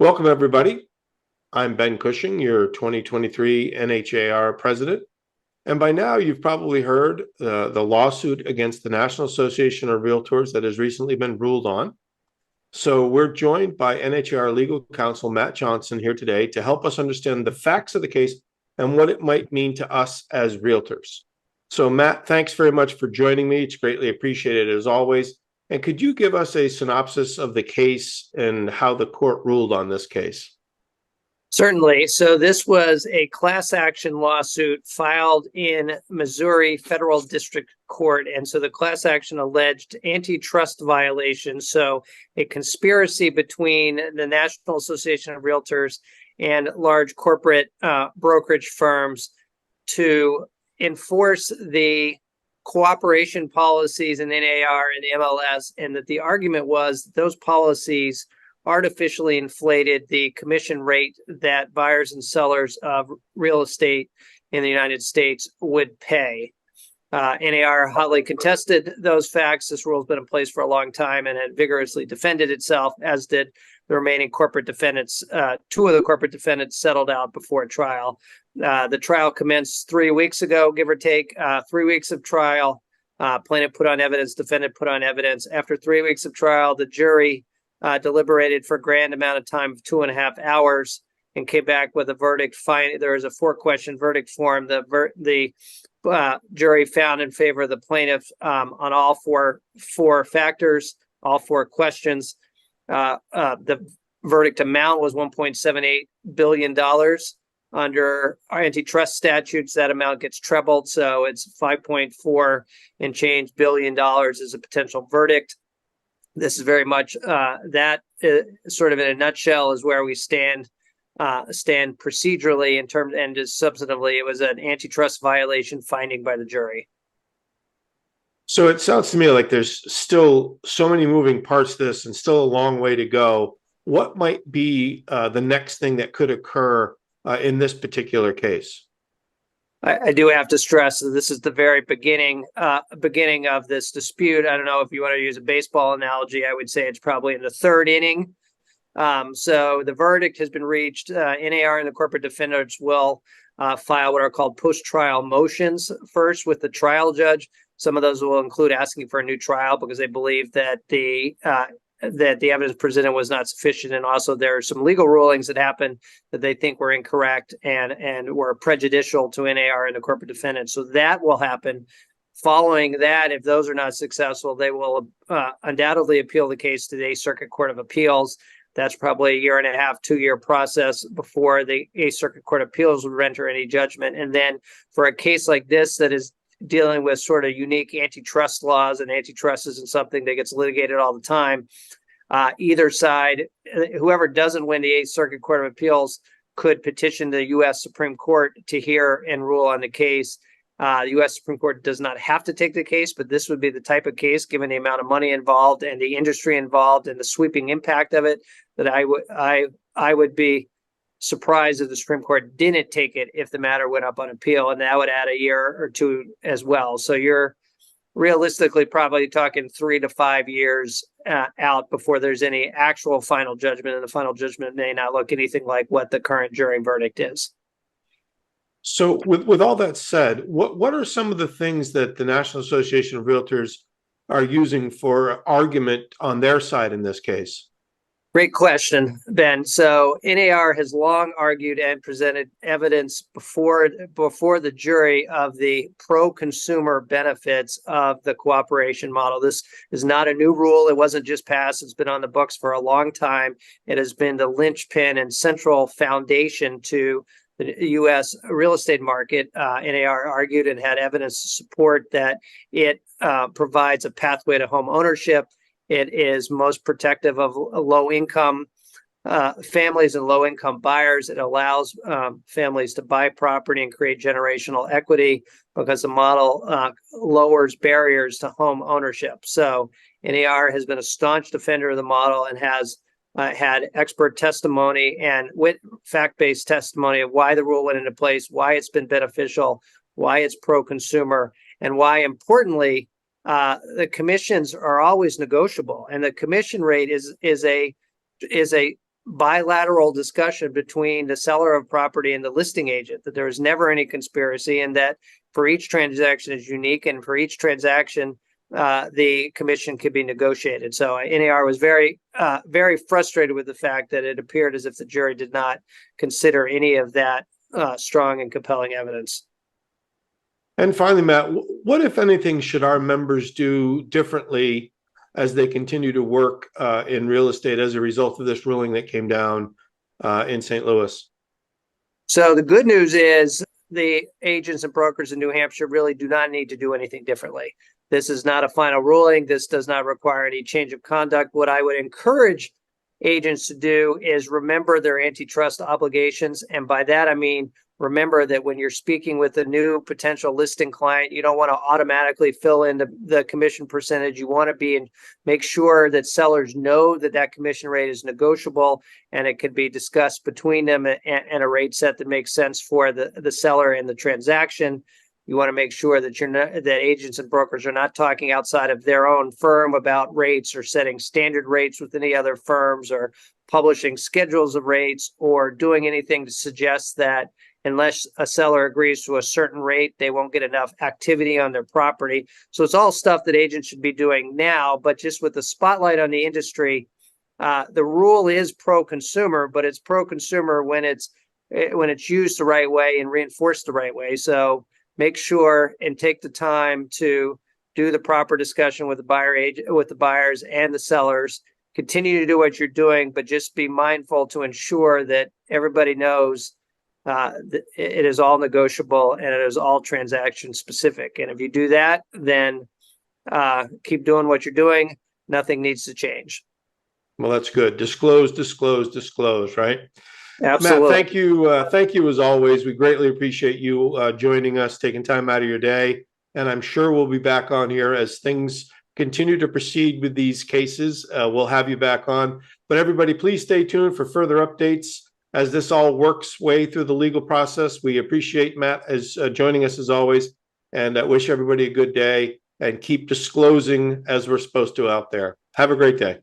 Welcome, everybody. I'm Ben Cushing, your 2023 NHAR president. And by now, you've probably heard the lawsuit against the National Association of Realtors that has recently been ruled on. So we're joined by NHAR legal counsel Matt Johnson here today to help us understand the facts of the case and what it might mean to us as realtors. So Matt, thanks very much for joining me. It's greatly appreciated as always. And could you give us a synopsis of the case and how the court ruled on this case? Certainly. So this was a class action lawsuit filed in Missouri Federal District Court. And so the class action alleged antitrust violations. So a conspiracy between the National Association of Realtors and large corporate brokerage firms to enforce the cooperation policies in NAR and MLS, and that the argument was those policies artificially inflated the commission rate that buyers and sellers of real estate in the United States would pay. NAR hotly contested those facts. This rule has been in place for a long time and had vigorously defended itself, as did the remaining corporate defendants. Two of the corporate defendants settled out before trial. The trial commenced 3 weeks ago, give or take. 3 weeks of trial. Plaintiff put on evidence, defendant put on evidence. After 3 weeks of trial, the jury deliberated for a grand amount of time of 2.5 hours and came back with a verdict. There was a 4-question verdict form. The jury found in favor of the plaintiff on all four factors, all 4 questions. The verdict amount was $1.78 billion. Under our antitrust statutes, that amount gets trebled, so it's 5.4 and change billion dollars is a potential verdict. This is very much that sort of in a nutshell is where we stand procedurally in terms, and substantively it was an antitrust violation finding by the jury. So it sounds to me like there's still so many moving parts to this and still a long way to go. What might be the next thing that could occur in this particular case? I do have to stress that this is the very beginning of this dispute. I don't know if you want to use a baseball analogy. I would say it's probably in the 3rd inning. So the verdict has been reached. NAR and the corporate defendants will file what are called post-trial motions first with the trial judge. Some of those will include asking for a new trial because they believe that the evidence presented was not sufficient, and also there are some legal rulings that happened that they think were incorrect and were prejudicial to NAR and the corporate defendants. So that will happen. Following that, if those are not successful, they will undoubtedly appeal the case to the 8th Circuit Court of Appeals. That's probably a 1.5 to 2 year process before the 8th Circuit Court of Appeals would render any judgment. And then for a case like this that is dealing with sort of unique antitrust laws, and antitrust isn't something that gets litigated all the time. Either side, whoever doesn't win the 8th Circuit Court of Appeals could petition the U.S. Supreme Court to hear and rule on the case. The U.S. Supreme Court does not have to take the case, but this would be the type of case, given the amount of money involved and the industry involved and the sweeping impact of it, that I would be surprised if the Supreme Court didn't take it if the matter went up on appeal, and that would add a year or two as well. So you're realistically probably talking 3 to 5 years out before there's any actual final judgment, and the final judgment may not look anything like what the current jury verdict is. So with all that said, what are some of the things that the National Association of Realtors are using for argument on their side in this case? Great question, Ben. So NAR has long argued and presented evidence before the jury of the pro-consumer benefits of the cooperation model. This is not a new rule. It wasn't just passed. It's been on the books for a long time. It has been the linchpin and central foundation to the U.S. real estate market. NAR argued and had evidence to support that it provides a pathway to home ownership. It is most protective of low-income families and low-income buyers. It allows families to buy property and create generational equity because the model lowers barriers to home ownership. So NAR has been a staunch defender of the model and has had expert testimony and with fact-based testimony of why the rule went into place, why it's been beneficial, why it's pro-consumer, and why, importantly, the commissions are always negotiable, and the commission rate is a bilateral discussion between the seller of property and the listing agent, that there is never any conspiracy, and that for each transaction is unique, and for each transaction, the commission could be negotiated. So NAR was very frustrated with the fact that it appeared as if the jury did not consider any of that strong and compelling evidence. And finally, Matt, what, if anything, should our members do differently as they continue to work in real estate as a result of this ruling that came down in St. Louis? So the good news is the agents and brokers in New Hampshire really do not need to do anything differently. This is not a final ruling. This does not require any change of conduct. What I would encourage agents to do is remember their antitrust obligations. And by that, I mean, remember that when you're speaking with a new potential listing client, you don't want to automatically fill in the commission percentage. You want to be and make sure that sellers know that that commission rate is negotiable and it could be discussed between them and a rate set that makes sense for the seller and the transaction. You want to make sure that that agents and brokers are not talking outside of their own firm about rates, or setting standard rates with any other firms, or publishing schedules of rates, or doing anything to suggest that unless a seller agrees to a certain rate, they won't get enough activity on their property. So it's all stuff that agents should be doing now, but just with the spotlight on the industry, the rule is pro-consumer, but it's pro-consumer when it's used the right way and reinforced the right way. So make sure and take the time to do the proper discussion with the buyers and the sellers. Continue to do what you're doing, but just be mindful to ensure that everybody knows that it is all negotiable and it is all transaction specific. And if you do that, then keep doing what you're doing. Nothing needs to change. Well, that's good. Disclose, disclose, disclose, right? Absolutely. Matt, thank you. Thank you as always. We greatly appreciate you joining us, taking time out of your day. And I'm sure we'll be back on here as things continue to proceed with these cases. We'll have you back on. But everybody, please stay tuned for further updates as this all works way through the legal process. We appreciate Matt as joining us as always, and wish everybody a good day and keep disclosing as we're supposed to out there. Have a great day.